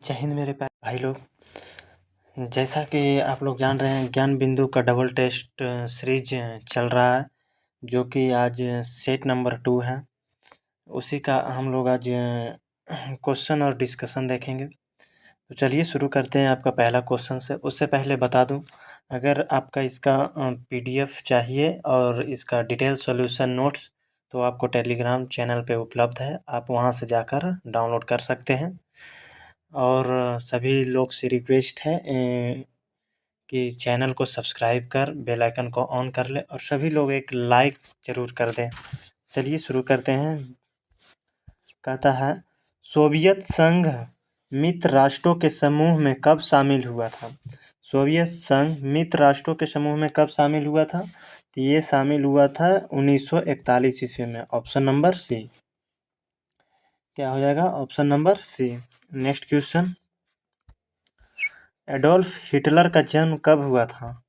जय हिंद मेरे भाई लोग। जैसा कि आप लोग जान रहे हैं, ज्ञान बिंदु का डबल टेस्ट सीरीज चल रहा है, जो कि आज सेट नंबर 2 है। उसी का हम लोग आज क्वेश्चन और डिस्कशन देखेंगे। तो चलिए शुरू करते हैं आपका पहला क्वेश्चन से। उससे पहले बता दूं, अगर आपका इसका पीडीएफ चाहिए और इसका डिटेल सॉल्यूशन नोट्स, तो आपको टेलीग्राम चैनल पे उपलब्ध है, आप वहां से जाकर डाउनलोड कर सकते हैं। और सभी लोग से रिक्वेस्ट है कि चैनल को सब्सक्राइब कर बेल आइकन को ऑन कर ले और सभी लोग एक लाइक ज़रूर कर दें। चलिए शुरू करते हैं। कहता है, सोवियत संघ मित्र राष्ट्रों के समूह में कब शामिल हुआ था? सोवियत संघ मित्र राष्ट्रों के समूह में कब शामिल हुआ था? तो ये शामिल हुआ था 1941 ईस्वी में। Option number C. क्या हो जाएगा? Option number C. Next question, Adolf Hitler का जन्म कब हुआ था?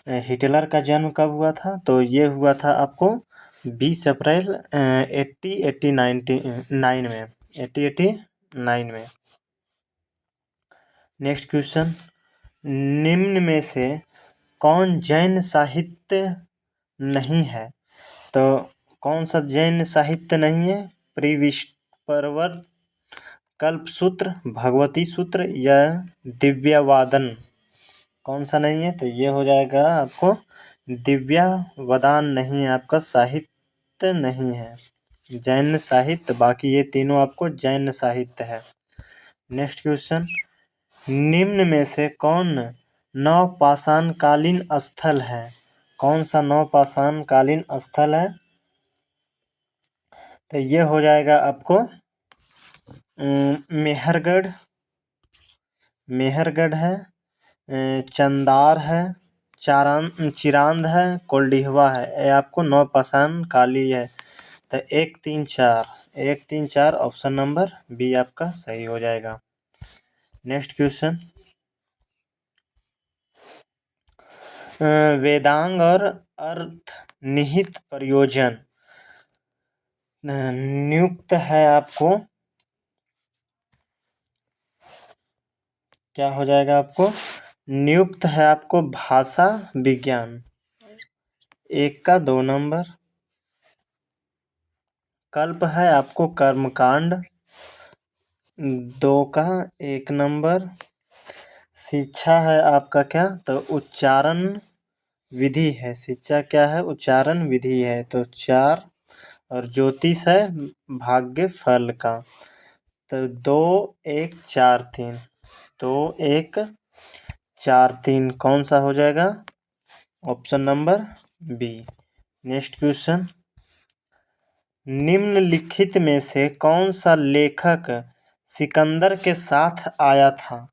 हिटलर का जन्म कब हुआ था? तो ये हुआ था आपको 20 अप्रैल 1889 में। 1889 में। नेक्स्ट क्वेश्चन, निम्न में से कौन जैन साहित्य नहीं है? तो कौन सा जैन साहित्य नहीं है? परिवर्त, कल्पसूत्र, भगवती सूत्र या दिव्यवादन? कौन सा नहीं है? तो ये हो जाएगा आपको दिव्यवादन नहीं है, आपका साहित्य नहीं है, जैन साहित्य। बाकी ये तीनों आपको जैन साहित्य है। नेक्स्ट क्वेश्चन, निम्न में से कौन नवपाषाणकालीन स्थल है? कौन सा नवपाषाणकालीन स्थल है? तो ये हो जाएगा आपको मेहरगढ़, मेहरगढ़ है, चंदार है, चिरांद है, कोल्डिहवा है। ये आपको नवपाषाणकाली है। तो 1 3 4, 1 3 4 ऑप्शन नंबर बी आपका सही हो जाएगा। नेक्स्ट क्वेश्चन, वेदांग और अर्थ निहित प्रयोजन नियुक्त है आपको। क्या हो जाएगा? आपको नियुक्त है आपको भाषा विज्ञान। 1 का 2 नंबर। कल्प है आपको कर्मकांड। 2 का 1 नंबर। शिक्षा है आपका क्या? तो उच्चारण विधि है। शिक्षा क्या है? उच्चारण विधि है, तो 4। और ज्योतिष है भाग्य फल का। तो 2 1 4 3, 2 1 4 3 कौन सा हो जाएगा? Option number B. Next question, निम्नलिखित में से कौन सा लेखक सिकंदर के साथ आया था?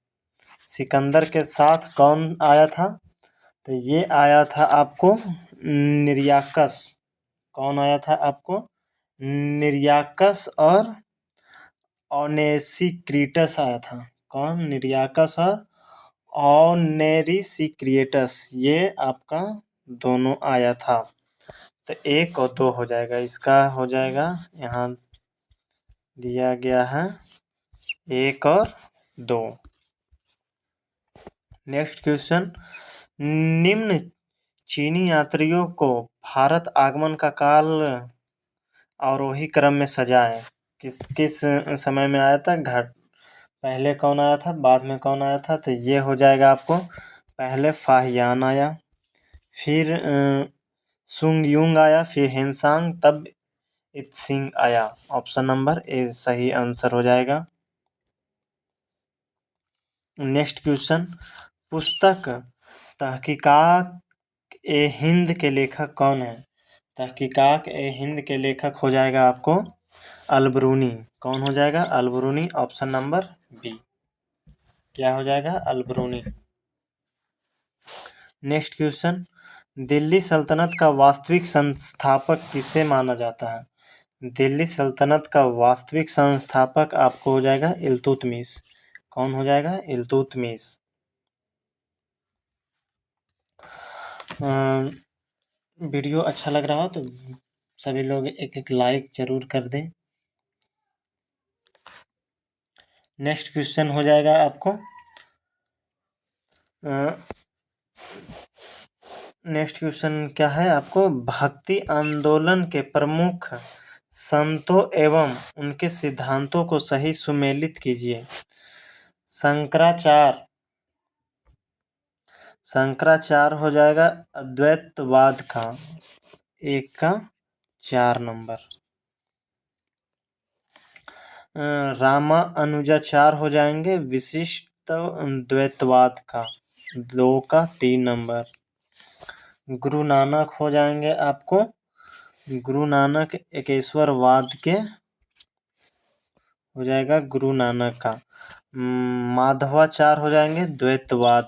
सिकंदर के साथ कौन आया था? तो ये आया था आपको निर्याकस। कौन आया था आपको? निर्याकस और ओनेसिक्रिटस आया था। कौन? निर्याकस और ओनेरिसिक्रिटस, ये आपका दोनों आया था। तो 1 और 2 हो जाएगा। इसका हो जाएगा, यहाँ दिया गया है 1 और 2। नेक्स्ट क्वेश्चन, निम्न चीनी यात्रियों को भारत आगमन का काल आरोही क्रम में सजाएं। किस किस समय में आया था? घट पहले कौन आया था, बाद में कौन आया था? तो ये हो जाएगा आपको, पहले फाहियान आया, फिर सुंगयुंग आया, फिर हेनसांग, तब इत्सिंग आया। ऑप्शन नंबर ए सही आंसर हो जाएगा। नेक्स्ट क्वेश्चन, पुस्तक तहकीकात ए हिंद के लेखक कौन है? तहकीकात ए हिंद के लेखक हो जाएगा आपको अलबरूनी। कौन हो जाएगा? अलबरूनी। Option number B. क्या हो जाएगा? अलबरूनी। नेक्स्ट क्वेश्चन, दिल्ली सल्तनत का वास्तविक संस्थापक किसे माना जाता है? दिल्ली सल्तनत का वास्तविक संस्थापक आपको हो जाएगा इल्तुतमिश। कौन हो जाएगा? इल्तुतमिश। वीडियो अच्छा लग रहा हो तो सभी लोग एक एक लाइक जरूर कर दें। नेक्स्ट क्वेश्चन हो जाएगा आपको नेक्स्ट क्वेश्चन क्या है आपको, भक्ति आंदोलन के प्रमुख संतों एवं उनके सिद्धांतों को सही सुमेलित कीजिए। शंकराचार्य हो जाएगा अद्वैतवाद का, 4 नंबर। रामानुजाचार्य हो जाएंगे विशिष्ट द्वैतवाद का, 3 नंबर। गुरु नानक हो जाएंगे आपको, गुरु नानक एकेश्वरवाद के हो जाएगा गुरु नानक का। माधवाचार्य हो जाएंगे द्वैतवाद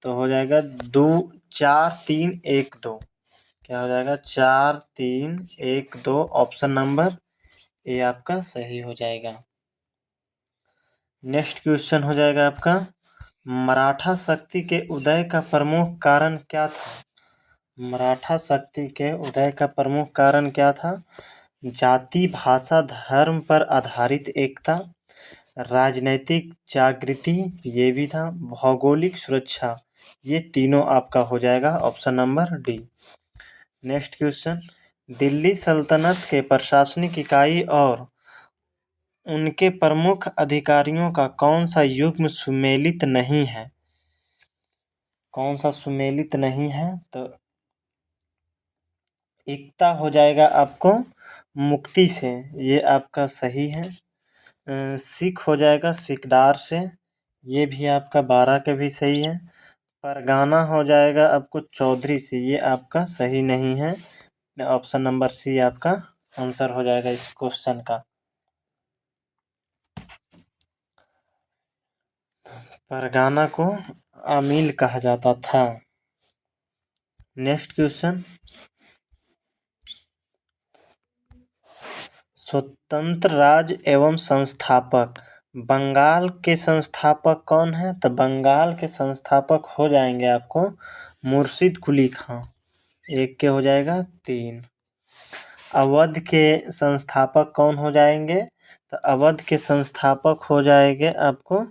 तो हो जाएगा 2 4 3 1 2। क्या हो जाएगा 4 3 1 2, ऑप्शन नंबर ए आपका सही हो जाएगा। नेक्स्ट क्वेश्चन हो जाएगा आपका, मराठा शक्ति के उदय का प्रमुख कारण क्या था। मराठा शक्ति के उदय का प्रमुख कारण क्या था। जाति भाषा धर्म पर आधारित एकता, राजनैतिक जागृति ये भी था, भौगोलिक सुरक्षा, ये तीनों आपका हो जाएगा option number D. Next question, Delhi सल्तनत के प्रशासनिक इकाई और उनके प्रमुख अधिकारियों का कौन सा युग्म सुमेलित नहीं है। कौन सा सुमेलित नहीं है, तो एकता हो जाएगा आपको मुक्ति से, ये आपका सही है। सिख हो जाएगा सिकदार से, ये भी आपका 12 का भी सही है। परगाना हो जाएगा आपको चौधरी से, ये आपका सही नहीं है। ऑप्शन नंबर सी आपका आंसर हो जाएगा इस क्वेश्चन का। परगाना को आमील कहा जाता था। नेक्स्ट क्वेश्चन, स्वतंत्र राज्य एवं संस्थापक, बंगाल के संस्थापक कौन है, तो बंगाल के संस्थापक हो जाएंगे आपको मुर्शिद कुली खां, 1 के हो जाएगा 3। अवध के संस्थापक कौन हो जाएंगे, तो अवध के संस्थापक हो जाएंगे आपको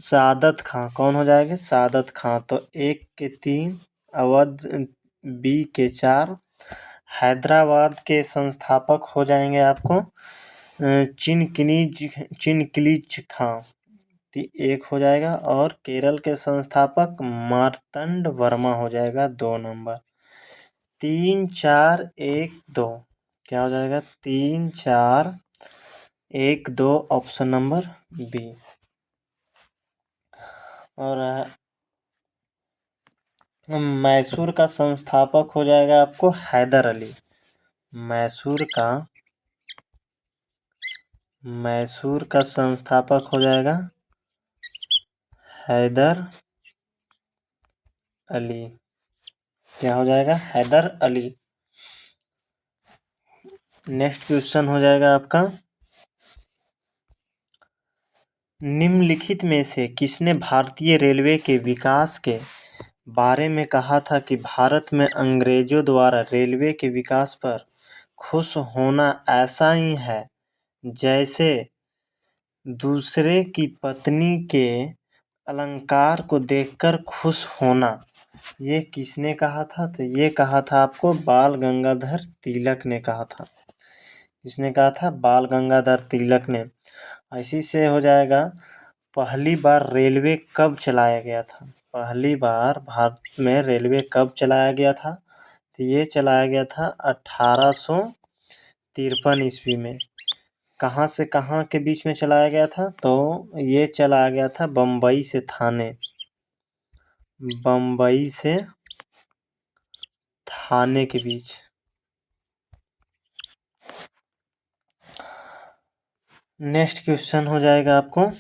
सादत खां, कौन हो जाएंगे सादत खां, तो 1 के 3, अवध बी के 4। हैदराबाद के संस्थापक हो जाएंगे आपको चिनकिलीज खां, 1 हो जाएगा, और केरल के संस्थापक मार्तंड वर्मा हो जाएगा 2 नंबर। 3 4 1 2, क्या हो जाएगा 3 4 1 2, ऑप्शन नंबर बी। और मैसूर का संस्थापक हो जाएगा आपको हैदर अली। मैसूर का संस्थापक हो जाएगा हैदर अली, क्या हो जाएगा हैदर अली। नेक्स्ट क्वेश्चन हो जाएगा आपका, निम्नलिखित में से किसने भारतीय रेलवे के विकास के बारे में कहा था कि भारत में अंग्रेजों द्वारा रेलवे के विकास पर खुश होना ऐसा ही है जैसे दूसरे की पत्नी के अलंकार को देखकर खुश होना। ये किसने कहा था, तो ये कहा था आपको बाल गंगाधर तिलक ने कहा था। किसने कहा था, बाल गंगाधर तिलक ने। इसी से हो जाएगा, पहली बार रेलवे कब चलाया गया था। पहली बार भारत में रेलवे कब चलाया गया था, तो ये चलाया गया था 1853 ईस्वी में। कहाँ से कहाँ के बीच में चलाया गया था, तो ये चलाया गया था बम्बई से थाने। बम्बई से थाने के बीच। नेक्स्ट क्वेश्चन हो जाएगा आपको,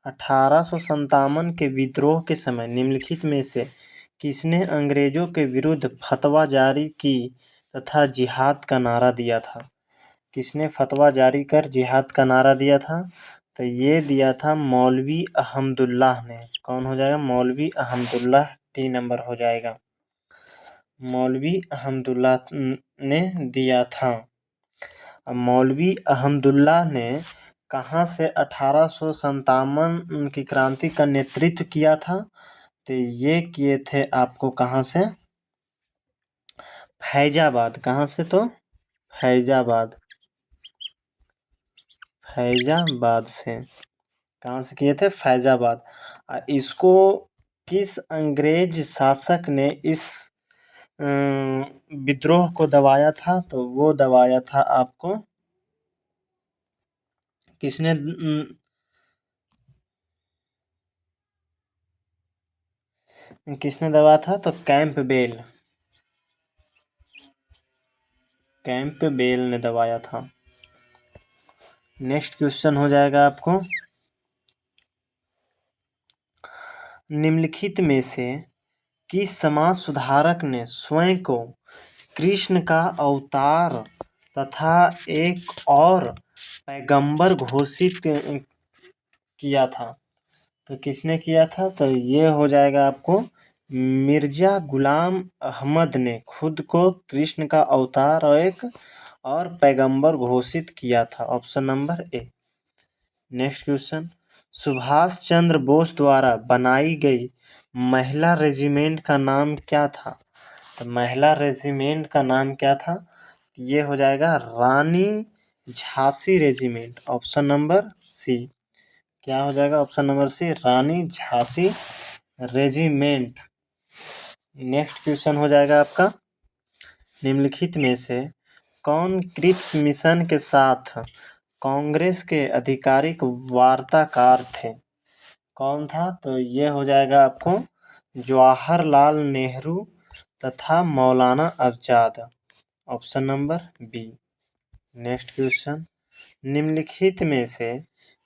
1857 के विद्रोह के समय निम्नलिखित में से किसने अंग्रेजों के विरुद्ध फतवा जारी की तथा जिहाद का नारा दिया था। किसने फतवा जारी कर जिहाद का नारा दिया था, तो ये दिया था मौलवी अहमदुल्लाह ने। कौन हो जाएगा, मौलवी अहमदुल्लाह, 3 नंबर हो जाएगा। मौलवी अहमदुल्लाह ने दिया था। मौलवी अहमदुल्ला ने कहाँ से 1857 की क्रांति का नेतृत्व किया था? तो ये किए थे आपको कहाँ से? फैजाबाद। कहाँ से? तो फैजाबाद। फैजाबाद से। कहाँ से किए थे? फैजाबाद। इसको किस अंग्रेज शासक ने इस विद्रोह को दबाया था? तो वो दबाया था आपको, किसने किसने दबाया था? तो कैंपबेल। कैंपबेल ने दबाया था। नेक्स्ट क्वेश्चन हो जाएगा आपको, निम्नलिखित में से किस समाज सुधारक ने स्वयं को कृष्ण का अवतार तथा एक और पैगंबर घोषित किया था? तो किसने किया था? तो ये हो जाएगा आपको मिर्जा गुलाम अहमद ने खुद को कृष्ण का अवतार और एक और पैगंबर घोषित किया था। Option number A. Next question, Subhash Chandra Bose द्वारा बनाई गई महिला रेजिमेंट का नाम क्या था? तो महिला रेजिमेंट का नाम क्या था? ये हो जाएगा Rani Jhansi regiment. Option number C. क्या हो जाएगा? Option number C, Rani Jhansi regiment. Next question हो जाएगा आपका, निम्नलिखित में से कौन क्रिप्स मिशन के साथ कांग्रेस के आधिकारिक वार्ताकार थे? कौन था? तो ये हो जाएगा आपको जवाहरलाल नेहरू तथा Maulana Azad. Option number B. Next question, निम्नलिखित में से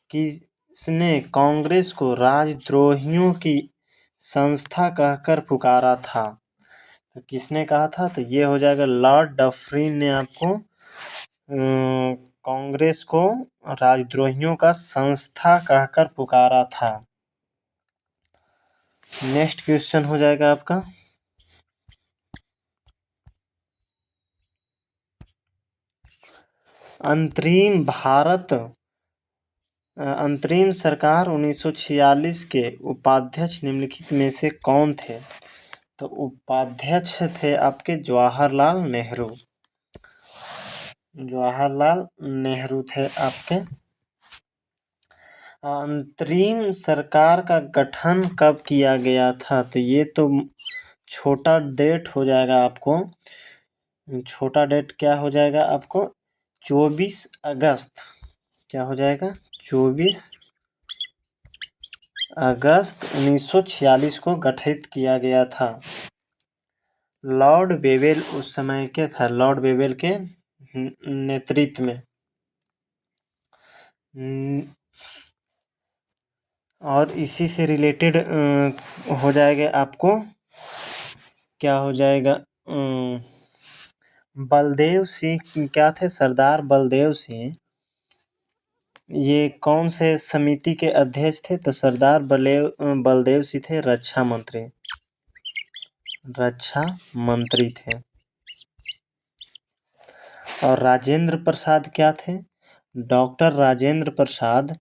किसने कांग्रेस को राजद्रोहियों की संस्था कहकर पुकारा था? तो किसने कहा था? तो ये हो जाएगा लॉर्ड डफरिन ने आपको कांग्रेस को राजद्रोहियों का संस्था कहकर पुकारा था। नेक्स्ट क्वेश्चन हो जाएगा आपका, अंतरिम सरकार 1946 के उपाध्यक्ष निम्नलिखित में से कौन थे? तो उपाध्यक्ष थे आपके जवाहरलाल नेहरू। जवाहरलाल नेहरू थे आपके। अंतरिम सरकार का गठन कब किया गया था? तो ये तो छोटा डेट हो जाएगा आपको। छोटा डेट क्या हो जाएगा आपको? 24 अगस्त। क्या हो जाएगा? 24 अगस्त 1946 को गठित किया गया था। लॉर्ड वेवेल उस समय के था, लॉर्ड वेवेल के नेतृत्व में। और इसी से रिलेटेड हो जाएगा आपको, क्या हो जाएगा, बलदेव सिंह क्या थे? सरदार बलदेव सिंह ये कौन से समिति के अध्यक्ष थे? तो सरदार बलदेव सिंह थे रक्षा मंत्री। रक्षा मंत्री थे। और राजेंद्र प्रसाद क्या थे? डॉक्टर राजेंद्र प्रसाद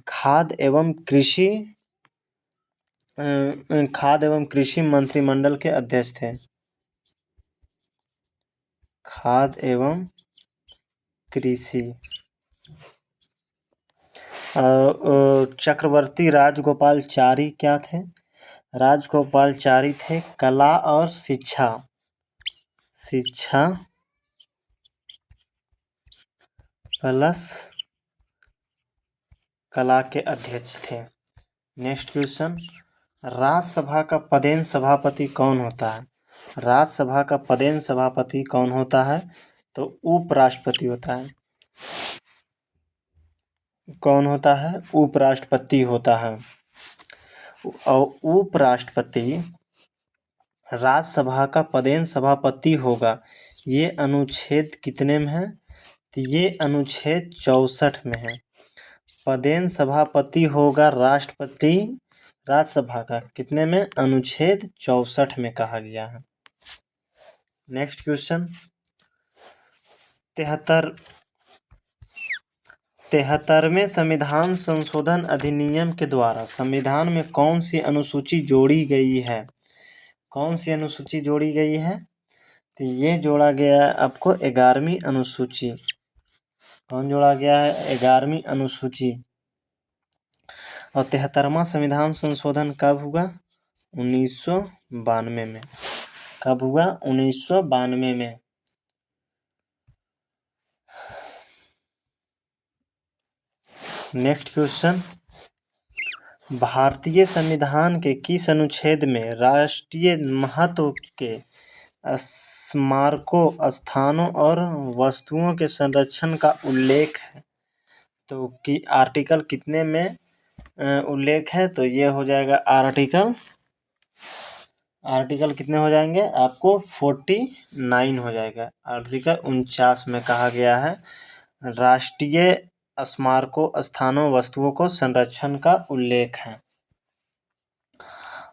खाद्य एवं कृषि मंत्रिमंडल के अध्यक्ष थे। खाद्य एवं कृषि। चक्रवर्ती राजगोपालचारी क्या थे? राजगोपालचारी थे कला और शिक्षा प्लस कला के अध्यक्ष थे। नेक्स्ट क्वेश्चन, राज्यसभा का पदेन सभापति कौन होता है? राज्यसभा का पदेन सभापति कौन होता है? तो उपराष्ट्रपति होता है। कौन होता है? उपराष्ट्रपति होता है। और उपराष्ट्रपति राज्यसभा का पदेन सभापति होगा। ये अनुच्छेद कितने में है? तो ये अनुच्छेद 64 में है। पदेन सभापति होगा राष्ट्रपति राज्यसभा का, कितने में? अनुच्छेद 64 में कहा गया है। नेक्स्ट क्वेश्चन, 73 73वें संविधान संशोधन अधिनियम के द्वारा संविधान में कौन सी अनुसूची जोड़ी गई है? कौन सी अनुसूची जोड़ी गई है? तो ये जोड़ा गया है आपको 11वीं अनुसूची। कौन जोड़ा गया है? 11वीं अनुसूची। और 73वां संविधान संशोधन कब हुआ? 1992 में। कब हुआ? 1992 में। नेक्स्ट क्वेश्चन, भारतीय संविधान के किस अनुच्छेद में राष्ट्रीय महत्व के स्मारकों, स्थानों और वस्तुओं के संरक्षण का उल्लेख है? तो कि आर्टिकल कितने में उल्लेख है? तो ये हो जाएगा आर्टिकल कितने हो जाएंगे आपको? 49 हो जाएगा। आर्टिकल 49 में कहा गया है राष्ट्रीय स्मारकों, स्थानों, वस्तुओं को संरक्षण का उल्लेख है।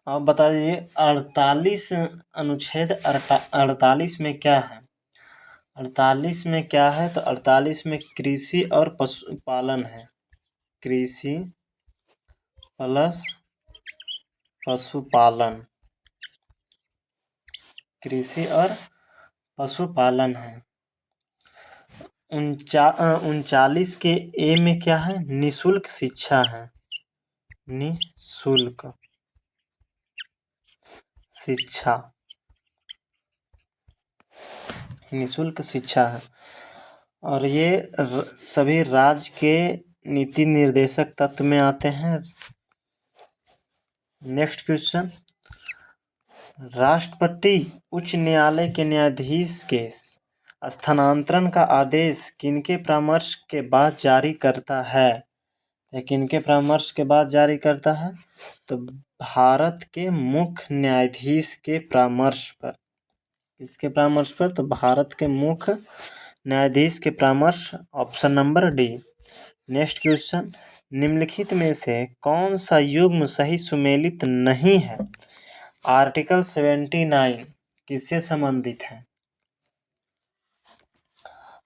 अब बता दीजिए 48 अनुच्छेद 48 में क्या है? 48 में क्या है? तो 48 में कृषि और पशुपालन है। कृषि प्लस पशुपालन, कृषि और पशुपालन है। 39 के ए में क्या है? निःशुल्क शिक्षा है। निःशुल्क शिक्षा, निःशुल्क शिक्षा है। और ये सभी राज्य के नीति निर्देशक तत्व में आते हैं। नेक्स्ट क्वेश्चन, राष्ट्रपति उच्च न्यायालय के न्यायाधीश के स्थानांतरण का आदेश किनके परामर्श के बाद जारी करता है? किनके परामर्श के बाद जारी करता है? तो भारत के मुख्य न्यायाधीश के परामर्श पर। किसके परामर्श पर? तो भारत के मुख्य न्यायाधीश के परामर्श। Option number D. Next question, निम्नलिखित में से कौन सा युग्म सही सुमेलित नहीं है? आर्टिकल 79 किससे संबंधित है?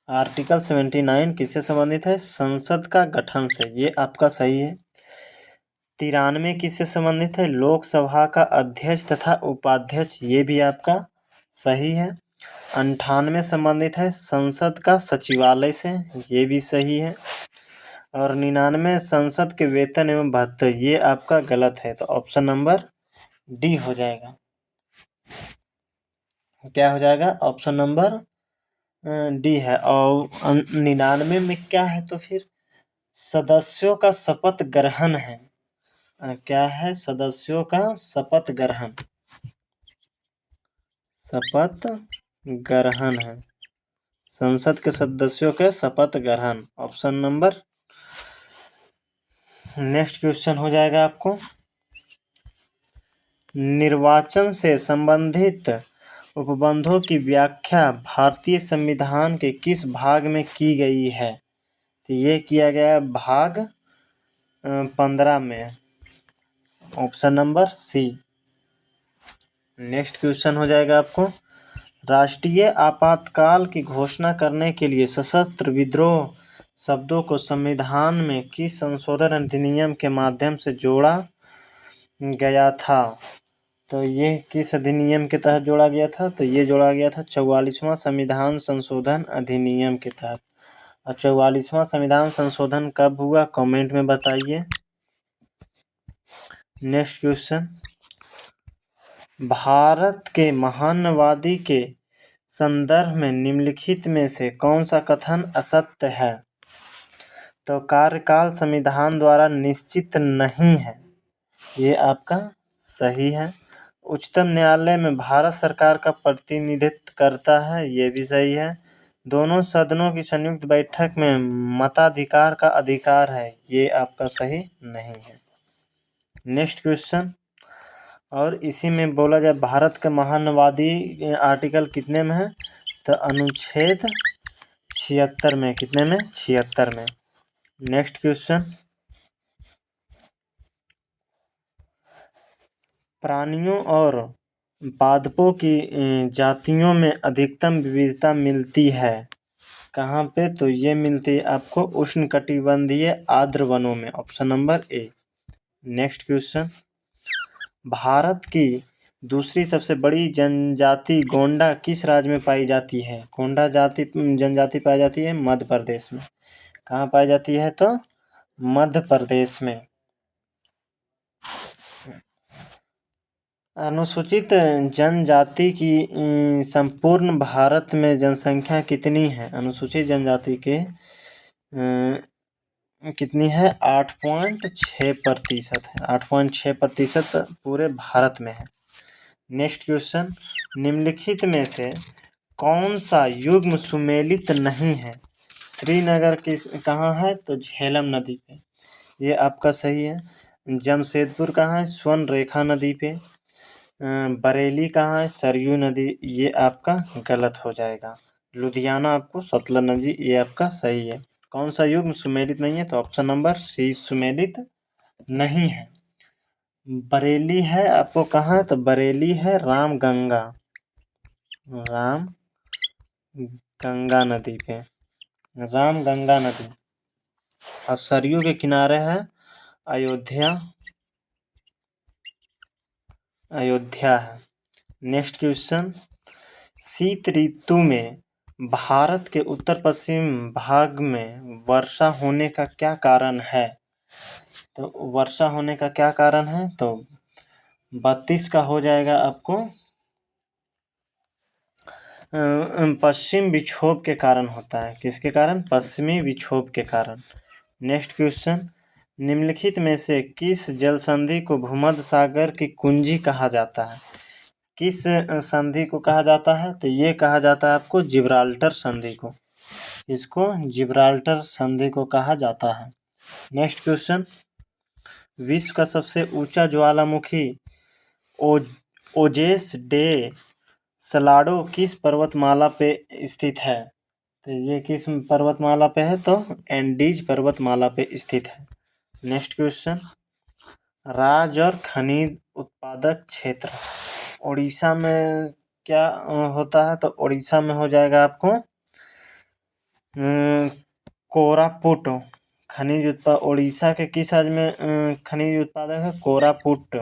आर्टिकल 79 किससे संबंधित है? संसद का गठन से। ये आपका सही है। 93 किससे संबंधित है? लोकसभा का अध्यक्ष तथा उपाध्यक्ष। ये भी आपका सही है। 98 संबंधित है संसद का सचिवालय से। ये भी सही है। और 99 संसद के वेतन एवं भत्ते। ये आपका गलत है। तो ऑप्शन नंबर डी हो जाएगा। क्या हो जाएगा? ऑप्शन नंबर डी है। और 99 में क्या है? तो फिर सदस्यों का शपथ ग्रहण है। क्या है? सदस्यों का शपथ ग्रहण। शपथ ग्रहण है। संसद के सदस्यों के शपथ ग्रहण। Option number. नेक्स्ट क्वेश्चन हो जाएगा आपको, निर्वाचन से संबंधित उपबंधों की व्याख्या भारतीय संविधान के किस भाग में की गई है? तो ये किया गया है भाग 15 में। Option number C. Next question हो जाएगा आपको, राष्ट्रीय आपातकाल की घोषणा करने के लिए सशस्त्र विद्रोह शब्दों को संविधान में किस संशोधन अधिनियम के माध्यम से जोड़ा गया था? तो ये किस अधिनियम के तहत जोड़ा गया था? तो ये जोड़ा गया था 44वां संविधान संशोधन अधिनियम के तहत। और 44वां संविधान संशोधन कब हुआ? कमेंट में बताइए। नेक्स्ट क्वेश्चन, भारत के महानवादी के संदर्भ में निम्नलिखित में से कौन सा कथन असत्य है? तो कार्यकाल संविधान द्वारा निश्चित नहीं है। ये आपका सही है। उच्चतम न्यायालय में भारत सरकार का प्रतिनिधित्व करता है। ये भी सही है। दोनों सदनों की संयुक्त बैठक में मताधिकार का अधिकार है। ये आपका सही नहीं है। नेक्स्ट क्वेश्चन, और इसी में बोला जाए भारत का महानवादी आर्टिकल कितने में है? तो अनुच्छेद 76 में। कितने में? 76 में। नेक्स्ट क्वेश्चन, प्राणियों और पादपों की जातियों में अधिकतम विविधता मिलती है। कहाँ पे? तो ये मिलती है आपको उष्णकटिबंधीय आर्द्र वनों में, option number A. Next question, Bharat की दूसरी सबसे बड़ी जनजाति गोंडा किस राज्य में पाई जाती है? गोंडा जनजाति पाई जाती है मध्य प्रदेश में। कहाँ पाई जाती है? तो मध्य प्रदेश में। अनुसूचित जनजाति की संपूर्ण भारत में जनसंख्या कितनी है? अनुसूचित जनजाति के कितनी है? 8.6% है। 8.6% पूरे भारत में है। नेक्स्ट क्वेश्चन, निम्नलिखित में से कौन सा युग्म सुमेलित नहीं है? श्रीनगर किस कहाँ है? तो झेलम नदी पे, ये आपका सही है। जमशेदपुर कहाँ है? स्वर्ण रेखा नदी पे। बरेली कहाँ है? सरयू नदी, ये आपका गलत हो जाएगा। लुधियाना आपको सतलज नदी, ये आपका सही है। कौन सा युग्म सुमेलित नहीं है? तो ऑप्शन नंबर सी सुमेलित नहीं है। बरेली है आपको कहाँ है? तो बरेली है रामगंगा नदी पे, रामगंगा नदी। और सरयू के किनारे है अयोध्या है। नेक्स्ट क्वेश्चन, शीत ऋतु में भारत के उत्तर पश्चिम भाग में वर्षा होने का क्या कारण है? तो वर्षा होने का क्या कारण है? तो 32 का हो जाएगा आपको पश्चिम विक्षोभ के कारण होता है। किसके कारण? पश्चिमी विक्षोभ के कारण। नेक्स्ट क्वेश्चन, निम्नलिखित में से किस जल संधि को भूमध्य सागर की कुंजी कहा जाता है? किस संधि को कहा जाता है? तो ये कहा जाता है आपको जिब्राल्टर संधि को। इसको जिब्राल्टर संधि को कहा जाता है। नेक्स्ट क्वेश्चन, विश्व का सबसे ऊंचा ज्वालामुखी ओजेस डे सलाडो किस पर्वतमाला पे स्थित है? तो ये किस पर्वतमाला पे है? तो एंडीज पर्वतमाला पे स्थित है। नेक्स्ट क्वेश्चन, राज्य और खनिज उत्पादक क्षेत्र उड़ीसा में क्या होता है? तो उड़ीसा में हो जाएगा आपको कोरापुट खनिज उत्पाद। उड़ीसा के किस राज्य में खनिज उत्पादक है? कोरापुट।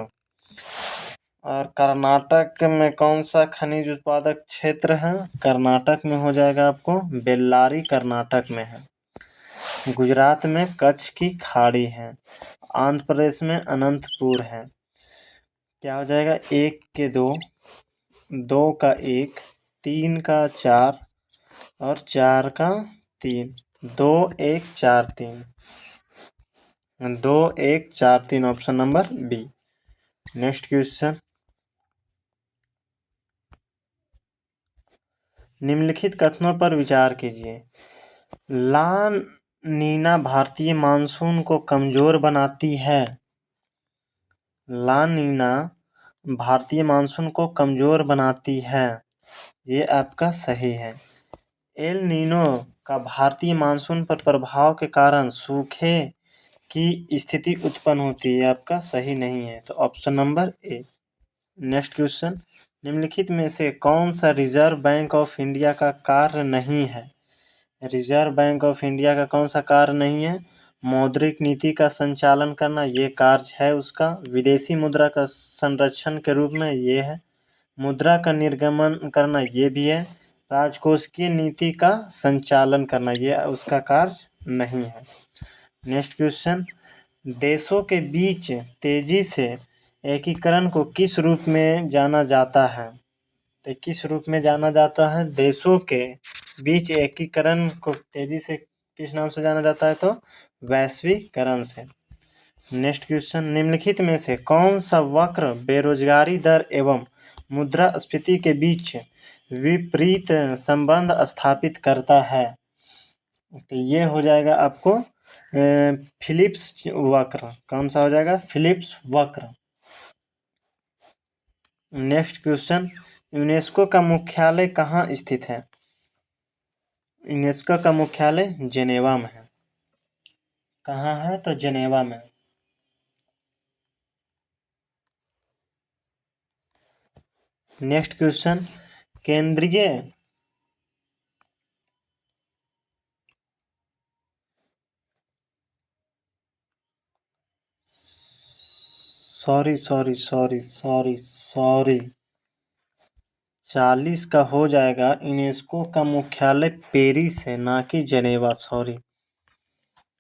और कर्नाटक में कौन सा खनिज उत्पादक क्षेत्र है? कर्नाटक में हो जाएगा आपको बेल्लारी, कर्नाटक में है। गुजरात में कच्छ की खाड़ी है। आंध्र प्रदेश में अनंतपुर है। क्या हो जाएगा? 1 के 2, 2 का 1, 3 का 4 और 4 का 3। 2 1 4 3, 2 1 4 3, option number B. Next question, निम्नलिखित कथनों पर विचार कीजिए। ला नीना भारतीय मानसून को कमजोर बनाती है। ला नीना भारतीय मानसून को कमजोर बनाती है, ये आपका सही है। एल नीनो का भारतीय मानसून पर प्रभाव के कारण सूखे की स्थिति उत्पन्न होती है, आपका सही नहीं है। तो option number A. Next question, निम्नलिखित में से कौन सा रिजर्व बैंक ऑफ इंडिया का कार्य नहीं है? रिजर्व बैंक ऑफ इंडिया का कौन सा कार्य नहीं है? मौद्रिक नीति का संचालन करना, ये कार्य है उसका। विदेशी मुद्रा का संरक्षण के रूप में ये है। मुद्रा का निर्गमन करना, ये भी है। राजकोषीय नीति का संचालन करना, ये उसका कार्य नहीं है। नेक्स्ट क्वेश्चन, देशों के बीच तेजी से एकीकरण को किस रूप में जाना जाता है? तो किस रूप में जाना जाता है? देशों के बीच एकीकरण को तेजी से किस नाम से जाना जाता है? तो वैश्वीकरण से। नेक्स्ट क्वेश्चन, निम्नलिखित में से कौन सा वक्र बेरोजगारी दर एवं मुद्रास्फीति के बीच विपरीत संबंध स्थापित करता है? तो ये हो जाएगा आपको फिलिप्स वक्र। कौन सा हो जाएगा? फिलिप्स वक्र। नेक्स्ट क्वेश्चन, यूनेस्को का मुख्यालय कहाँ स्थित है? यूनेस्को का मुख्यालय जेनेवा में है। कहाँ है? तो जेनेवा में। नेक्स्ट क्वेश्चन, केंद्रीय sorry sorry sorry sorry sorry 40 का हो जाएगा। यूनेस्को का मुख्यालय पेरिस है, ना कि जेनेवा। Sorry,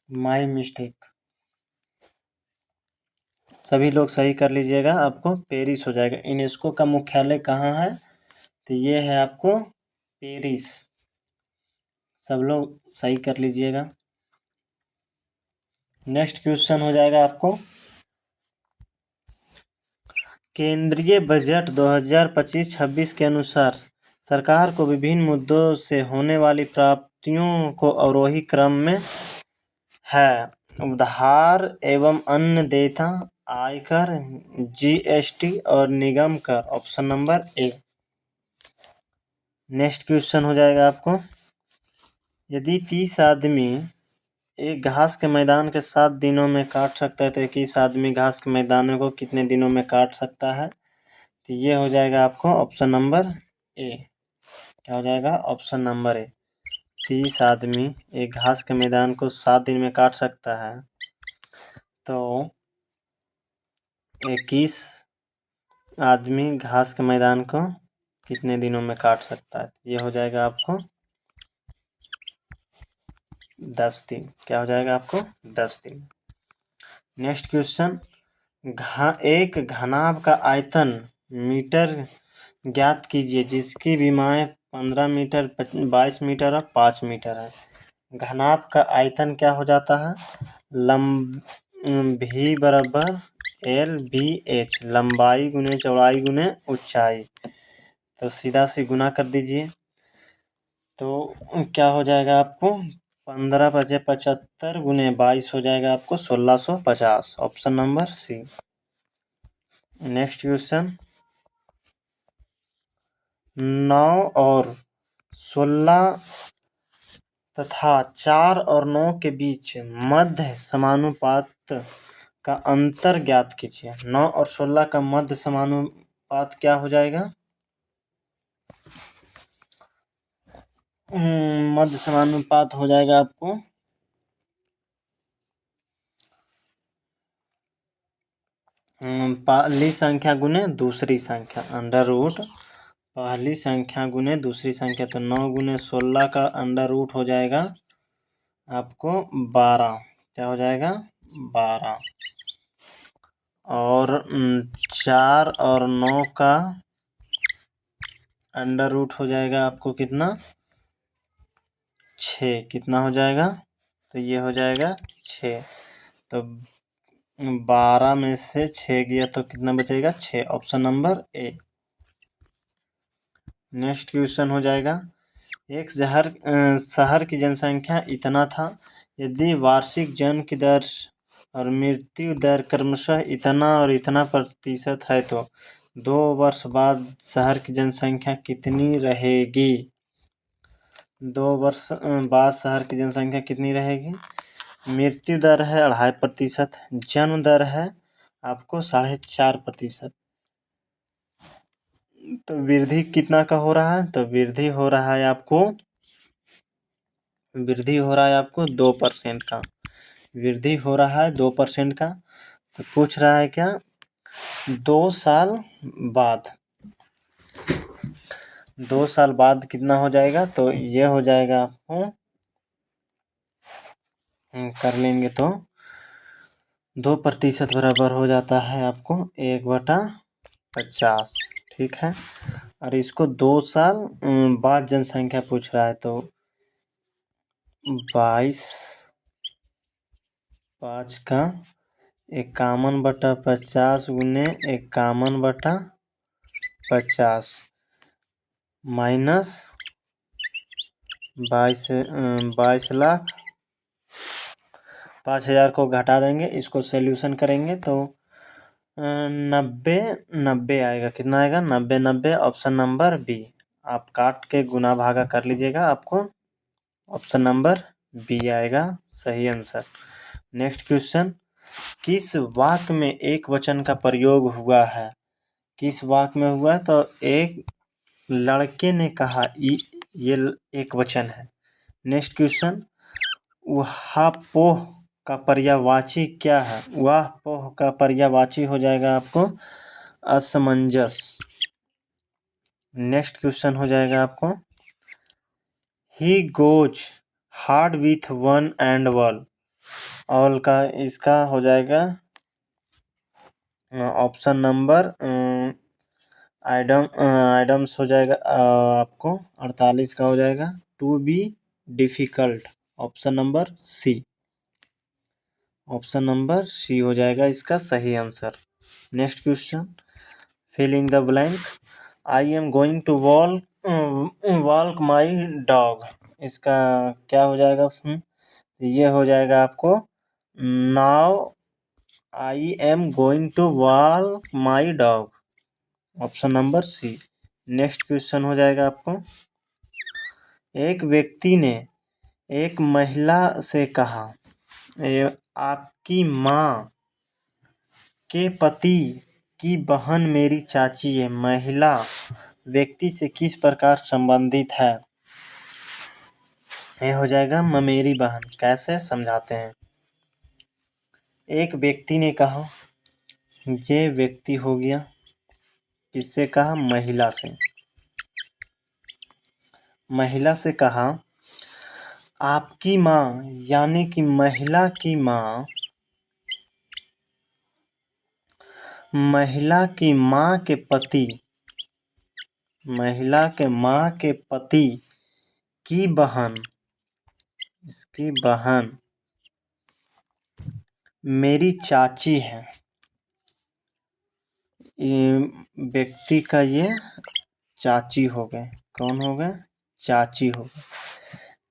my mistake. सभी लोग सही कर लीजिएगा, आपको पेरिस हो जाएगा। यूनेस्को का मुख्यालय कहाँ है? तो ये है आपको पेरिस। सब लोग सही कर लीजिएगा। नेक्स्ट क्वेश्चन हो जाएगा आपको, केंद्रीय बजट 2025-26 के अनुसार सरकार को विभिन्न मुद्दों से होने वाली प्राप्तियों को अवरोही क्रम में है। उधार एवं अन्य देयता, आयकर, जीएसटी और निगम कर। Option number A. Next question हो जाएगा आपको, यदि 30 आदमी एक घास के मैदान के 7 दिनों में काट सकता है तो 21 आदमी घास के मैदानों को कितने दिनों में काट सकता है? तो ये हो जाएगा आपको ऑप्शन नंबर ए। क्या हो जाएगा? ऑप्शन नंबर ए। 30 आदमी एक घास के मैदान को 7 दिन में काट सकता है, तो 21 आदमी घास के मैदान को कितने दिनों में काट सकता है? ये हो जाएगा आपको 10 दिन। क्या हो जाएगा आपको? 10 दिन। नेक्स्ट क्वेश्चन, एक घनाभ का आयतन मीटर ज्ञात कीजिए जिसकी विमाएं 15 मीटर, 22 मीटर और 5 मीटर है। घनाभ का आयतन क्या हो जाता है? भी बराबर एल बी एच, लंबाई गुने चौड़ाई गुने ऊंचाई। तो सीधा से गुना कर दीजिए, तो क्या हो जाएगा आपको? 15 × 75 गुने 22 हो जाएगा आपको 1650। Option number C. Next question, 9 और 16 तथा 4 और 9 के बीच मध्य समानुपात का अंतर ज्ञात कीजिए। 9 और 16 का मध्य समानुपात क्या हो जाएगा? मध्य समानुपात हो जाएगा आपको पहली संख्या गुने दूसरी संख्या, अंडर रूट पहली संख्या गुने दूसरी संख्या। तो 9 गुने 16 का अंडर रूट हो जाएगा आपको 12। क्या हो जाएगा? 12। और 4 और 9 का अंडर रूट हो जाएगा आपको कितना? 6। कितना हो जाएगा? तो ये हो जाएगा 6। तो 12 में से 6 गया तो कितना बचेगा? 6। Option number A. Next question हो जाएगा, एक शहर की जनसंख्या इतना था, यदि वार्षिक जन्म की दर और मृत्यु दर क्रमशः इतना और इतना प्रतिशत है तो 2 वर्ष बाद शहर की जनसंख्या कितनी रहेगी? 2 वर्ष बाद शहर की जनसंख्या कितनी रहेगी? मृत्यु दर है 2.5%, जन्म दर है आपको 4.5%। तो वृद्धि कितना का हो रहा है? तो वृद्धि हो रहा है आपको 2% का। वृद्धि हो रहा है 2% का। तो पूछ रहा है क्या? 2 साल बाद। 2 साल बाद कितना हो जाएगा? तो ये हो जाएगा आपको कर लेंगे तो 2% बराबर हो जाता है आपको 1/50। ठीक है। और इसको 2 साल बाद जनसंख्या पूछ रहा है, तो 22 5 का 51/50 गुने 51/50 माइनस 22 लाख। 5000 को घटा देंगे, इसको सॉल्यूशन करेंगे तो 90 आएगा। कितना आएगा? 90। Option number B. आप काट के गुना भागा कर लीजिएगा, आपको ऑप्शन नंबर बी आएगा सही आंसर। नेक्स्ट क्वेश्चन, किस वाक्य में एक वचन का प्रयोग हुआ है? किस वाक्य में हुआ है? तो एक लड़के ने कहा, ये एक वचन है। नेक्स्ट क्वेश्चन, ऊहापोह का पर्यायवाची क्या है? वाह पोह का पर्यायवाची हो जाएगा आपको असमंजस। नेक्स्ट क्वेश्चन हो जाएगा आपको he goes hard with one and all का इसका हो जाएगा ऑप्शन नंबर आइटम्स हो जाएगा आपको 48 का हो जाएगा to be difficult. Option number C. Option number C हो जाएगा इसका सही answer. Next question fill in the blank. I am going to walk my dog. इसका क्या हो जाएगा? ये हो जाएगा आपको now I am going to walk my dog. Option number C. Next question हो जाएगा आपको एक व्यक्ति ने एक महिला से कहा आपकी माँ के पति की बहन मेरी चाची है। महिला व्यक्ति से किस प्रकार संबंधित है? ये हो जाएगा ममेरी बहन। कैसे समझाते हैं। एक व्यक्ति ने कहा, ये व्यक्ति हो गया किससे कहा? महिला से। महिला से कहा आपकी माँ यानी कि महिला की माँ महिला की माँ के पति महिला के माँ के पति की बहन इसकी बहन मेरी चाची है। ये व्यक्ति का ये चाची हो गए। कौन हो गए? चाची हो गए।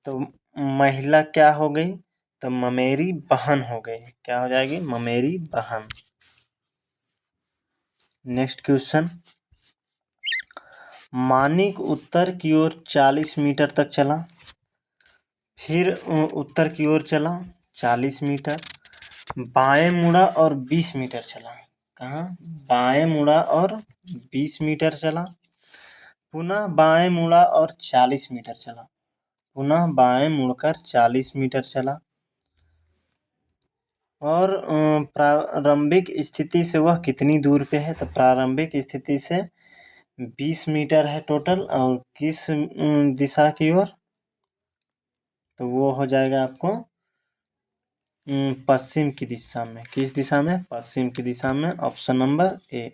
तो महिला क्या हो गई? तो ममेरी बहन हो गई। क्या हो जाएगी? ममेरी बहन। नेक्स्ट क्वेश्चन मानिक उत्तर की ओर 40 मीटर तक चला। फिर उत्तर की ओर चला 40 मीटर, बाएं मुड़ा और 20 मीटर चला। कहाँ? बाएं मुड़ा और 20 मीटर चला। पुनः बाएं मुड़ा और 40 मीटर चला। पुनः बाएं मुड़कर 40 मीटर चला और प्रारंभिक स्थिति से वह कितनी दूर पे है? तो प्रारंभिक स्थिति से 20 मीटर है टोटल। और किस दिशा की ओर? तो वो हो जाएगा आपको पश्चिम की दिशा में। किस दिशा में? पश्चिम की दिशा में। Option number A.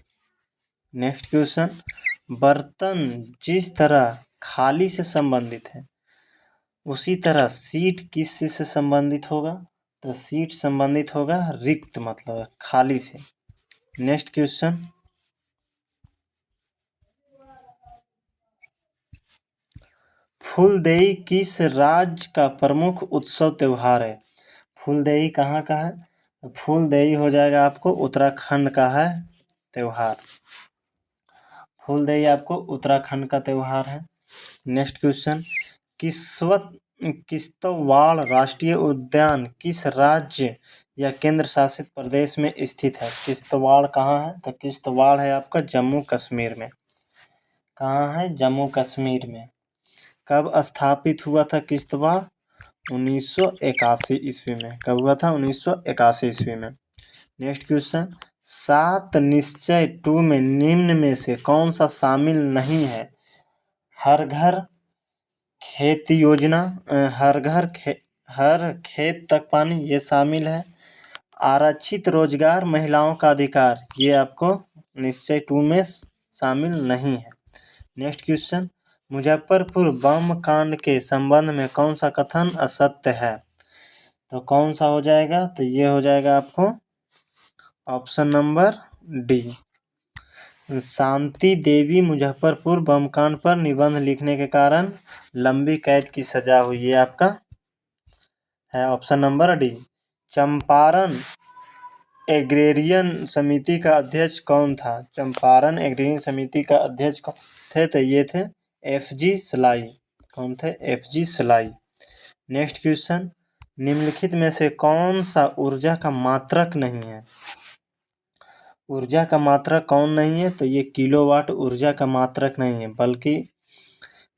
Next question बर्तन जिस तरह खाली से संबंधित है उसी तरह सीट किस से संबंधित होगा? तो सीट संबंधित होगा रिक्त मतलब खाली से। नेक्स्ट क्वेश्चन फूलदेई किस राज्य का प्रमुख उत्सव त्योहार है? फूलदेई कहाँ का है? फूलदेई हो जाएगा आपको उत्तराखंड का है त्योहार। फूलदेई आपको उत्तराखंड का त्योहार है। नेक्स्ट क्वेश्चन किश्तवाड़ राष्ट्रीय उद्यान किस राज्य या केंद्र शासित प्रदेश में स्थित है? किश्तवाड़ कहाँ है? तो किश्तवाड़ है आपका जम्मू कश्मीर में। कहाँ है? जम्मू कश्मीर में। कब स्थापित हुआ था किश्तवाड़? 1981 ईस्वी में। कब हुआ था? 1981 ईस्वी में। नेक्स्ट क्वेश्चन 7 निश्चय 2 में निम्न में से कौन सा शामिल नहीं है? हर घर खेती योजना, हर खेत तक पानी, ये शामिल है। आरक्षित रोजगार महिलाओं का अधिकार, ये आपको निश्चय 2 में शामिल नहीं है। नेक्स्ट क्वेश्चन मुजफ्फरपुर बम कांड के संबंध में कौन सा कथन असत्य है? तो कौन सा हो जाएगा? तो ये हो जाएगा आपको option number D. Shanti Devi Muzaffarpur बमकांड पर निबंध लिखने के कारण लंबी कैद की सजा हुई। ये आपका है option number D. Champaran agrarian समिति का अध्यक्ष कौन था? चंपारण एग्रेरियन समिति का अध्यक्ष कौन थे? तो ये थे एफ.जी. सलाई। कौन थे? एफ.जी. सलाई। नेक्स्ट क्वेश्चन निम्नलिखित में से कौन सा ऊर्जा का मात्रक नहीं है? ऊर्जा का मात्रक कौन नहीं है? तो ये किलोवाट ऊर्जा का मात्रक नहीं है बल्कि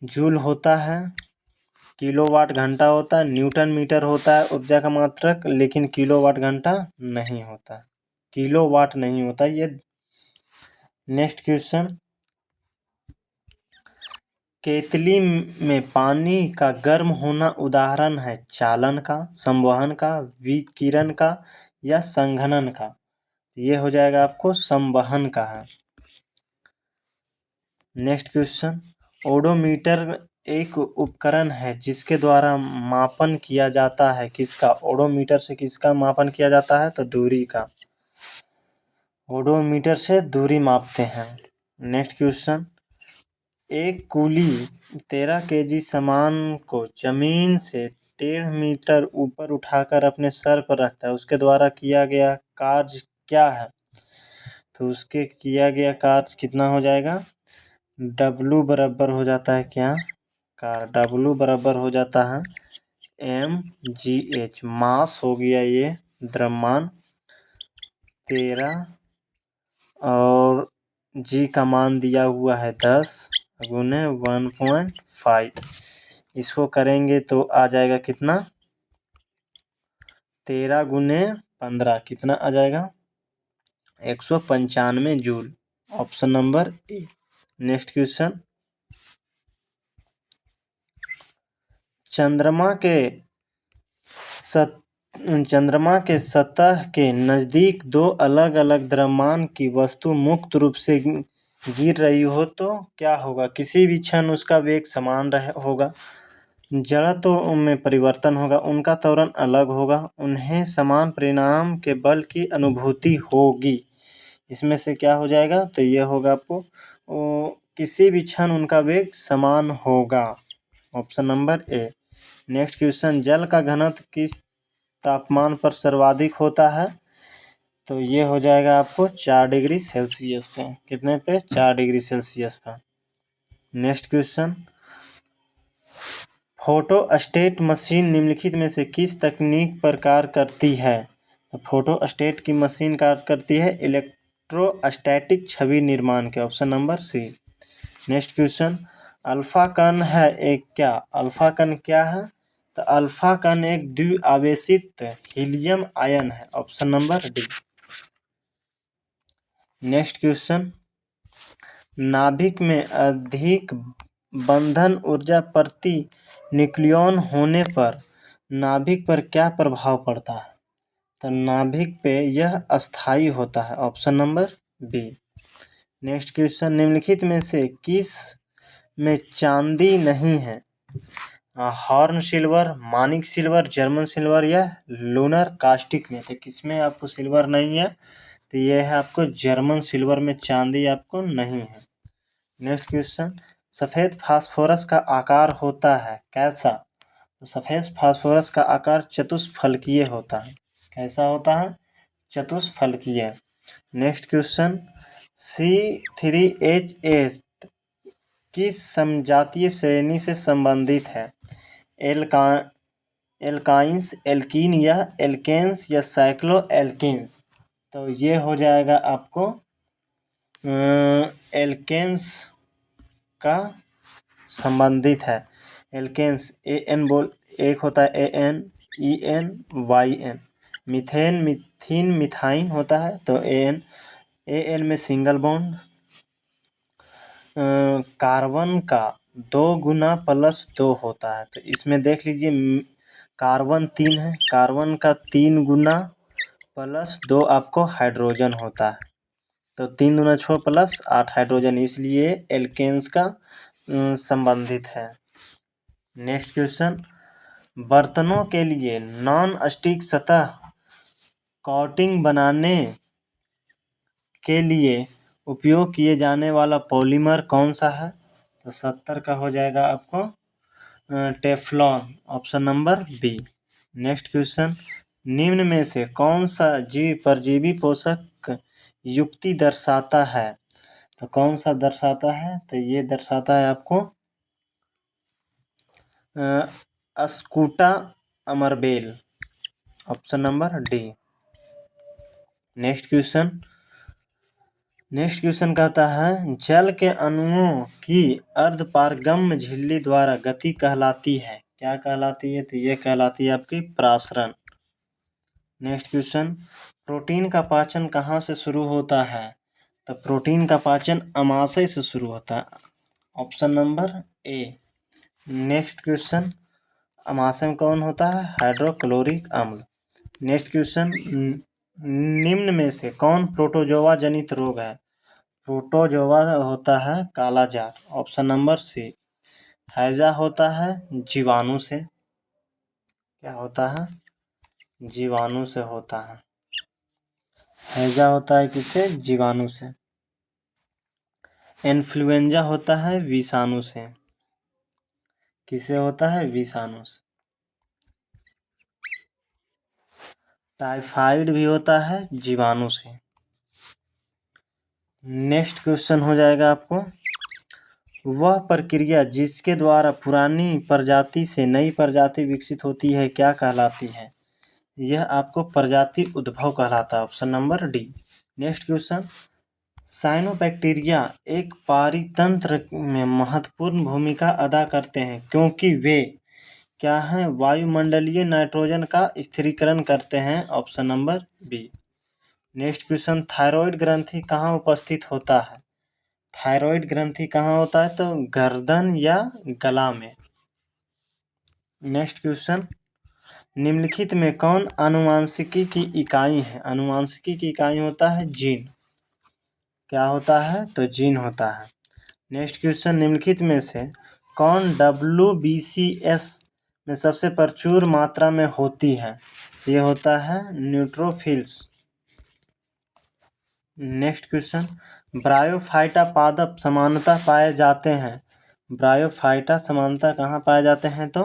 जूल होता है। किलोवाट घंटा होता है, न्यूटन मीटर होता है ऊर्जा का मात्रक, लेकिन किलोवाट घंटा नहीं होता, किलोवाट नहीं होता ये। नेक्स्ट क्वेश्चन, केतली में पानी का गर्म होना उदाहरण है चालन का, संवहन का, विकिरण का या संघनन का। ये हो जाएगा आपको संवहन का है। नेक्स्ट क्वेश्चन, ओडोमीटर एक उपकरण है जिसके द्वारा मापन किया जाता है किसका, ओडोमीटर से किसका मापन किया जाता है, तो दूरी का, ओडोमीटर से दूरी मापते हैं। नेक्स्ट क्वेश्चन, एक कूली 13 kg सामान को जमीन से 1.5 मीटर ऊपर उठाकर अपने सर पर रखता है, उसके द्वारा किया गया कार्य क्या है, तो उसके किया गया कार्य कितना हो जाएगा, W बराबर हो जाता है क्या, W बराबर हो जाता है mgh, मास हो गया ये द्रव्यमान 13 और g का मान दिया हुआ है 10 गुने 1.5, इसको करेंगे तो आ जाएगा कितना, 13 गुने 15 कितना आ जाएगा, 195 joule, option number A. Next question, चंद्रमा के सतह के नज़दीक दो अलग अलग द्रव्यमान की वस्तु मुक्त रूप से गिर रही हो तो क्या होगा, किसी भी क्षण उसका वेग समान होगा, जड़त्व में परिवर्तन होगा, उनका त्वरण अलग होगा, उन्हें समान परिणाम के बल की अनुभूति होगी। इसमें से क्या हो जाएगा, तो ये होगा आपको किसी भी क्षण उनका वेग समान होगा, option number A. Next question, जल का घनत्व किस तापमान पर सर्वाधिक होता है, तो ये हो जाएगा आपको 4 डिग्री सेल्सियस पे, कितने पे, 4 डिग्री सेल्सियस पे। नेक्स्ट क्वेश्चन, फोटोस्टेट मशीन निम्नलिखित में से किस तकनीक पर कार्य करती है, तो फोटोस्टेट की मशीन कार्य करती है इलेक्ट्रोस्टैटिक छवि निर्माण के, option number C. Next question, alpha कण है एक क्या, अल्फा कण क्या है, तो अल्फा कण एक द्विआवेशित हीलियम आयन है, option number D. Next question, नाभिक में अधिक बंधन ऊर्जा प्रति न्यूक्लियॉन होने पर नाभिक पर क्या प्रभाव पड़ता है, तो नाभिक पे यह अस्थायी होता है, option number B. Next question, निम्नलिखित में से किस में चांदी नहीं है, हॉर्न सिल्वर, मानिक सिल्वर, जर्मन सिल्वर या लूनर कास्टिक में, तो किसमें आपको सिल्वर नहीं है, तो ये है आपको जर्मन सिल्वर में चांदी आपको नहीं है। नेक्स्ट क्वेश्चन, सफ़ेद फास्फोरस का आकार होता है कैसा, तो सफ़ेद फास्फोरस का आकार चतुष्फलकीय होता है, कैसा होता है, चतुष्फलकीय। नेक्स्ट क्वेश्चन, C3H8 किस समजातीय श्रेणी से संबंधित है, एल्काइंस, एल्कीन या एल्केन्स या साइक्लो एल्किन्स, तो ये हो जाएगा आपको एल्केन्स का संबंधित है। एल्केन्स AN बोल एक होता है AN, EN, YN, मीथेन, मिथीन, मिथाइन होता है तो AN में सिंगल बॉन्ड, कार्बन का 2 गुना +2 होता है, तो इसमें देख लीजिए कार्बन 3 है, कार्बन का 3 गुना +2 आपको हाइड्रोजन होता है, तो 3 दूना 6 +8 हाइड्रोजन, इसलिए एल्केन्स का संबंधित है। नेक्स्ट क्वेश्चन, बर्तनों के लिए नॉन स्टिक सतह कोटिंग बनाने के लिए उपयोग किए जाने वाला पॉलीमर कौन सा है, तो 70 का हो जाएगा आपको Teflon, option number B. Next question, निम्न में से कौन सा जीव परजीवी पोषक युक्ति दर्शाता है, तो कौन सा दर्शाता है, तो ये दर्शाता है आपको अस्कुटा अमरबेल, option number D. Next question कहता है, जल के अणुओं की अर्धपारगम्य झिल्ली द्वारा गति कहलाती है क्या कहलाती है? तो ये कहलाती है आपकी प्रासरण। नेक्स्ट क्वेश्चन, प्रोटीन का पाचन कहाँ से शुरू होता है? तो प्रोटीन का पाचन अमाशय से शुरू होता है। Option number A. Next question, अमाशय में कौन होता है? हाइड्रोक्लोरिक अम्ल। नेक्स्ट क्वेश्चन, निम्न में से कौन प्रोटोजोआ जनित रोग है? प्रोटोजोआ होता है कालाजार। ऑप्शन नंबर सी। हैजा होता है जीवाणु से। क्या होता है? जीवाणु से होता है। हैजा होता है किससे? जीवाणु से। इन्फ्लुएंजा होता है विषाणु से। किससे होता है? विषाणु से। टाइफाइड भी होता है जीवाणु से। नेक्स्ट क्वेश्चन हो जाएगा आपको, वह प्रक्रिया जिसके द्वारा पुरानी प्रजाति से नई प्रजाति विकसित होती है क्या कहलाती है? यह आपको प्रजाति उद्भव कहलाता है। Option number D. Next question, cyanobacteria एक पारितंत्र में महत्वपूर्ण भूमिका अदा करते हैं क्योंकि वे क्या हैं? वायुमंडलीय नाइट्रोजन का स्थिरीकरण करते हैं। Option number B. Next question, thyroid ग्रंथि कहाँ उपस्थित होता है? थायराइड ग्रंथि कहाँ होता है? तो गर्दन या गला में। नेक्स्ट क्वेश्चन, निम्नलिखित में कौन आनुवांशिकी की इकाई है? आनुवांशिकी की इकाई होता है जीन। क्या होता है? तो जीन होता है। नेक्स्ट क्वेश्चन, निम्नलिखित में से कौन WBCS में सबसे प्रचुर मात्रा में होती है? ये होता है न्यूट्रोफिल्स। नेक्स्ट क्वेश्चन, ब्रायोफाइटा पादप समानता पाए जाते हैं। ब्रायोफाइटा समानता कहाँ पाए जाते हैं? तो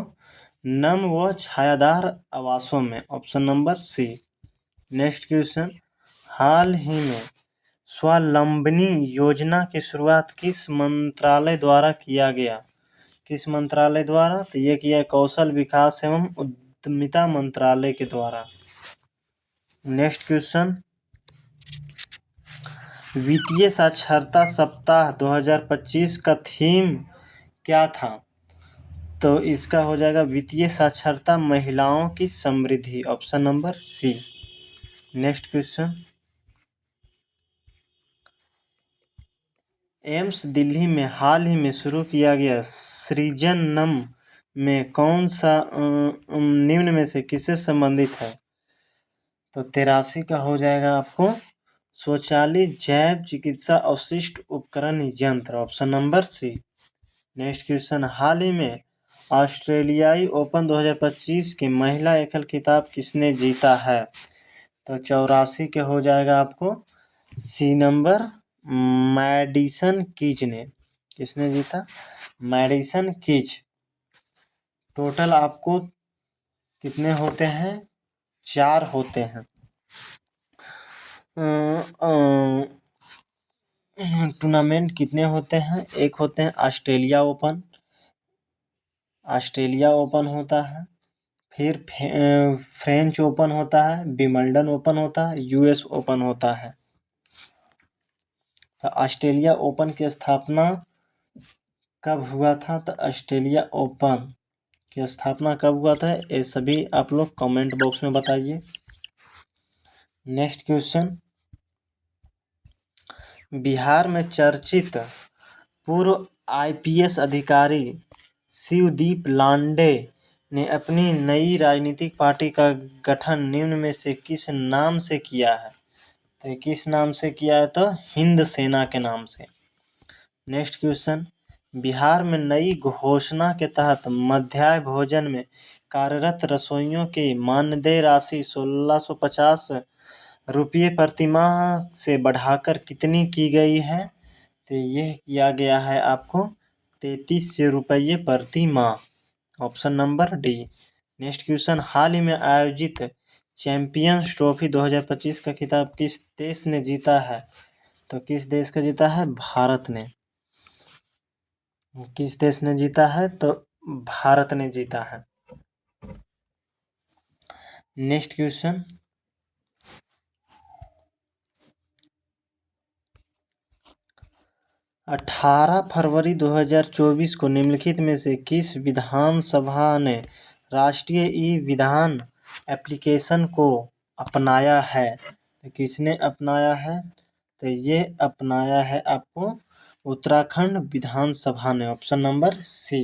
नम व छायादार आवासों में। Option number C. Next question, हाल ही में स्वावलंबनी योजना की शुरुआत किस मंत्रालय द्वारा किया गया? किस मंत्रालय द्वारा? तो ये किया कौशल विकास एवं उद्यमिता मंत्रालय के द्वारा। नेक्स्ट क्वेश्चन, वित्तीय साक्षरता सप्ताह 2025 का थीम क्या था? तो इसका हो जाएगा वित्तीय साक्षरता महिलाओं की समृद्धि। Option number C. Next question, AIIMS Delhi में हाल ही में शुरू किया गया सृजनम में कौन सा निम्न में से किससे संबंधित है? तो 83 का हो जाएगा आपको स्वचालित जैव चिकित्सा अवशिष्ट उपकरण यंत्र। Option number C. Next question, हाल ही में ऑस्ट्रेलियाई ओपन 2025 के महिला एकल खिताब किसने जीता है? तो 84 के हो जाएगा आपको सी नंबर, मैडिसन कीज ने। किसने जीता? Madison Keys. टोटल आपको कितने होते हैं? 4 होते हैं। टूर्नामेंट कितने होते हैं? एक होते हैं ऑस्ट्रेलिया ओपन। ऑस्ट्रेलिया ओपन होता है, फिर फ्रेंच ओपन होता है, विंबलडन ओपन होता है, US ओपन होता है। तो ऑस्ट्रेलिया ओपन की स्थापना कब हुआ था? तो ऑस्ट्रेलिया ओपन की स्थापना कब हुआ था? ये सभी आप लोग कमेंट बॉक्स में बताइए। नेक्स्ट क्वेश्चन, बिहार में चर्चित पूर्व IPS अधिकारी शिवदीप लांडे ने अपनी नई राजनीतिक पार्टी का गठन निम्न में से किस नाम से किया है? तो किस नाम से किया है? तो हिंद सेना के नाम से। नेक्स्ट क्वेश्चन, बिहार में नई घोषणा के तहत मध्याह्न भोजन में कार्यरत रसोइयों की मानदेय राशि 1650 रुपये प्रतिमाह से बढ़ाकर कितनी की गई है? तो यह किया गया है आपको 3300 रुपये प्रति माह। Option number D. Next question, हाल ही में आयोजित चैंपियंस ट्रॉफी 2025 का खिताब किस देश ने जीता है? तो किस देश का जीता है? भारत ने। किस देश ने जीता है? तो भारत ने जीता है। नेक्स्ट क्वेश्चन, 18 फरवरी 2024 को निम्नलिखित में से किस विधानसभा ने राष्ट्रीय ई-विधान एप्लीकेशन को अपनाया है? तो किसने अपनाया है? तो ये अपनाया है आपको उत्तराखंड विधानसभा ने, option number C.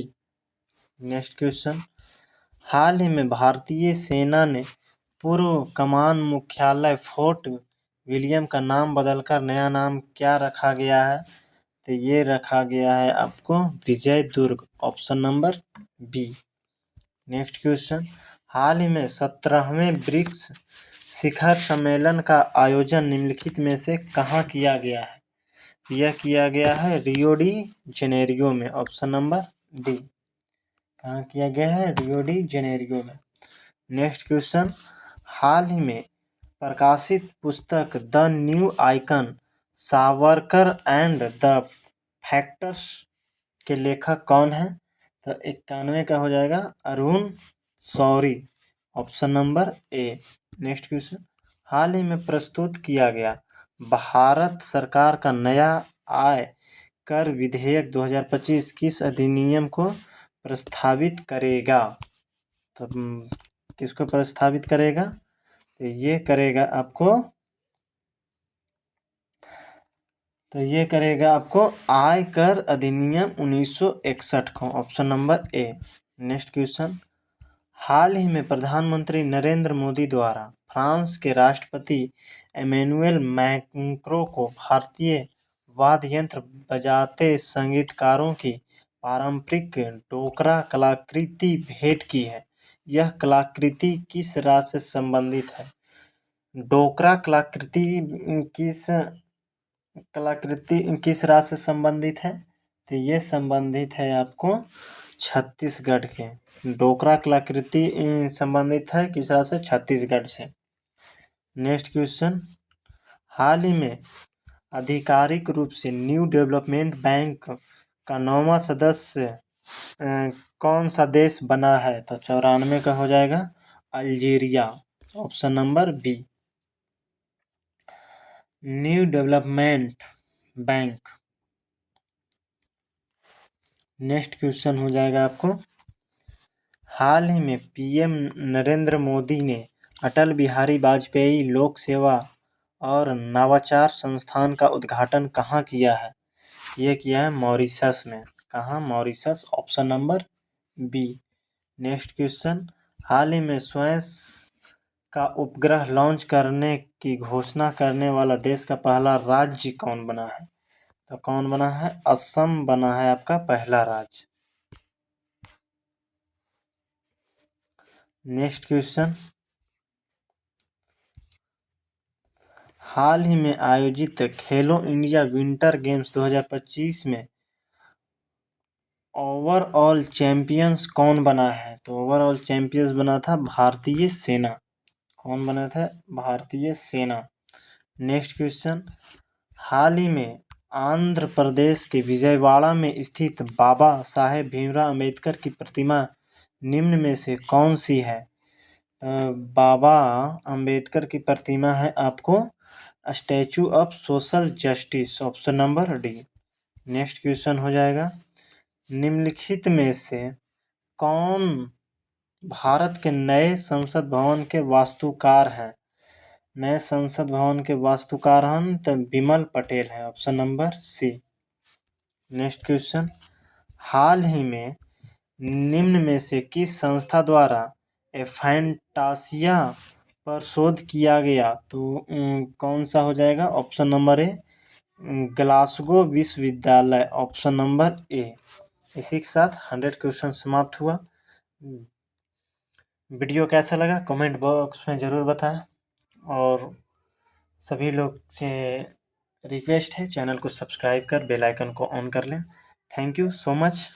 Next question, हाल ही में भारतीय सेना ने पूर्व कमान मुख्यालय फोर्ट विलियम का नाम बदलकर नया नाम क्या रखा गया है? तो ये रखा गया है आपको Vijay Durg, option number B. Next question, हाल ही में 17वें ब्रिक्स शिखर सम्मेलन का आयोजन निम्नलिखित में से कहाँ किया गया है? यह किया गया है रियो डी जेनेरियो में, ऑप्शन नंबर डी। कहाँ किया गया है? रियो डी जेनेरियो में। नेक्स्ट क्वेश्चन, हाल ही में प्रकाशित पुस्तक the new icon Savarkar and the factors के लेखक कौन है? तो 91 का हो जाएगा Arun Shourie, option number A. Next question, हाल ही में प्रस्तुत किया गया भारत सरकार का नया आय कर विधेयक 2025 किस अधिनियम को प्रस्तावित करेगा? तो किसको प्रस्तावित करेगा? तो ये करेगा आपको आयकर अधिनियम 1961 को, option number A. Next question, हाल ही में प्रधानमंत्री नरेंद्र मोदी द्वारा फ्रांस के राष्ट्रपति एमेनुएल मैक्रों को भारतीय वाद्य यंत्र बजाते संगीतकारों की पारंपरिक डोकरा कलाकृति भेंट की है। यह कलाकृति किस राज्य से संबंधित है? डोकरा कलाकृति किस राज्य से संबंधित है? तो ये संबंधित है आपको छत्तीसगढ़ के। डोकरा कलाकृति संबंधित है किस राज्य से? छत्तीसगढ़ से। नेक्स्ट क्वेश्चन, हाल ही में आधिकारिक रूप से न्यू डेवलपमेंट बैंक का 9वां सदस्य कौन सा देश बना है? तो 94 का हो जाएगा Algeria, option number B. New development bank. Next question हो जाएगा आपको, हाल ही में पीएम नरेंद्र मोदी ने अटल बिहारी वाजपेयी लोक सेवा और नवाचार संस्थान का उद्घाटन कहाँ किया है? ये किया है मॉरिशस में। कहाँ? Mauritius, option number B. Next question, हाल ही में स्वयं का उपग्रह लॉन्च करने की घोषणा करने वाला देश का पहला राज्य कौन बना है? तो कौन बना है? असम बना है आपका पहला राज्य। नेक्स्ट क्वेश्चन, हाल ही में आयोजित खेलो इंडिया विंटर गेम्स 2025 में ओवरऑल चैंपियंस कौन बना है? तो ओवरऑल चैंपियंस बना था भारतीय सेना। कौन बना था? भारतीय सेना। नेक्स्ट क्वेश्चन, हाल ही में आंध्र प्रदेश के विजयवाड़ा में स्थित बाबा साहेब भीमराव अंबेडकर की प्रतिमा निम्न में से कौन सी है? बाबा अंबेडकर की प्रतिमा है आपको statue of social justice, option number D. Next question हो जाएगा, निम्नलिखित में से कौन भारत के नए संसद भवन के वास्तुकार हैं? नए संसद भवन के वास्तुकार हैं तो बिमल पटेल है, option number C. Next question, हाल ही में निम्न में से किस संस्था द्वारा एफेंटासिया पर शोध किया गया? तो कौन सा हो जाएगा? ऑप्शन नंबर ए, ग्लासगो विश्वविद्यालय, ऑप्शन नंबर ए। इसी के साथ 100 क्वेश्चन समाप्त हुआ। वीडियो कैसा लगा कमेंट बॉक्स में ज़रूर बताएं और सभी लोग से रिक्वेस्ट है चैनल को सब्सक्राइब कर बेल आइकन को ऑन कर लें। Thank you so much.